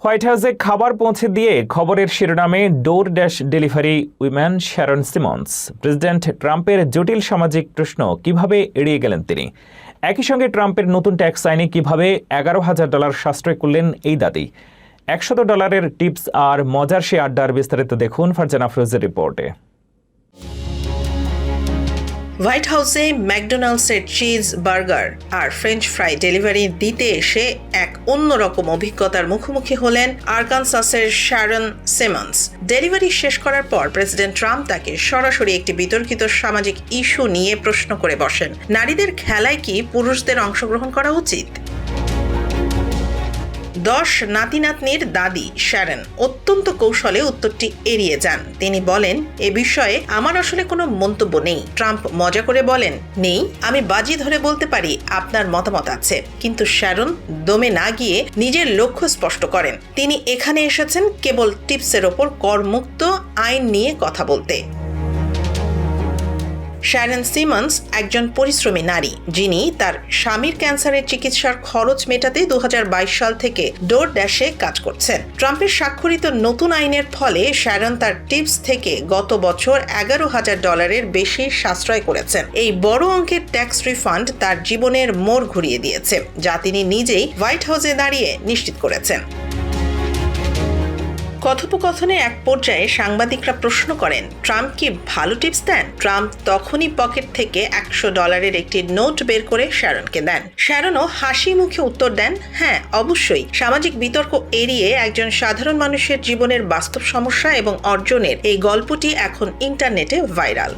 White হাউসে খাবার পৌঁছে দিয়ে খবরের শিরোনামে DoorDash delivery woman Sharon Simmons. President ট্রাম্পের জটিল সামাজিক প্রশ্ন কিভাবে এড়িয়ে গেলেন তিনি। একই সঙ্গে ট্রাম্পের নতুন ট্যাক্স আইনে কিভাবে $11,000 সাশ্রয় করলেন এই দাদি। $100 টিপস আর মজার সে আড্ডার বিস্তারিত দেখুন ফারজানা আফরোজের রিপোর্টে। হোয়াইট হাউসে ম্যাকডোনাল্ডসের চিজ বার্গার আর ফ্রেঞ্চ ফ্রাই ডেলিভারি দিতে এসে এক অন্যরকম অভিজ্ঞতার মুখোমুখি হলেন আরকানসাসের শ্যারন সিমন্স। ডেলিভারি শেষ করার পর প্রেসিডেন্ট ট্রাম্প তাকে সরাসরি একটি বিতর্কিত সামাজিক ইস্যু নিয়ে প্রশ্ন করে বসেন। নারীদের খেলায় কি পুরুষদের অংশগ্রহণ করা উচিত? 10 নাতি নাতনির দাদি শ্যারন অত্যন্ত কৌশলে উত্তরটি এড়িয়ে যান। তিনি বলেন, এ বিষয়ে আমার আসলে কোনো মন্তব্য নেই। ট্রাম্প মজা করে বলেন, নেই, আমি বাজি ধরে বলতে পারি আপনার মতামত আছে। কিন্তু শ্যারন দমে না গিয়ে নিজের লক্ষ্য স্পষ্ট করেন। তিনি এখানে এসেছেন কেবল টিপসের ওপর করমুক্ত আইন নিয়ে কথা বলতে। শ্যারন সিমন্স একজন পরিশ্রমী নারী, যিনি তার স্বামীর ক্যান্সারের চিকিৎসার খরচ মেটাতে 2022 সাল থেকে ডোর ড্যাশে কাজ করছেন। ট্রাম্পের স্বাক্ষরিত নতুন আইনের ফলে শ্যারন তার টিপস থেকে গত বছর $11,000 বেশি সাশ্রয় করেছেন। এই বড় অঙ্কের ট্যাক্স রিফান্ড তার জীবনের মোড় ঘুরিয়ে দিয়েছে, যা তিনি নিজেই হোয়াইট হাউসে দাঁড়িয়ে নিশ্চিত করেছেন। কথোপকথনে এক পর্যায়ে সাংবাদিকরা প্রশ্ন করেন, ট্রাম্প কি ভালো টিপস দেন? ট্রাম্প তখনই পকেট থেকে $100 একটি নোট বের করে শ্যারনকে দেন। শ্যারনও হাসি মুখে উত্তর দেন, হ্যাঁ অবশ্যই। সামাজিক বিতর্ক এড়িয়ে একজন সাধারণ মানুষের জীবনের বাস্তব সমস্যা এবং অর্জনের এই গল্পটি এখন ইন্টারনেটে ভাইরাল।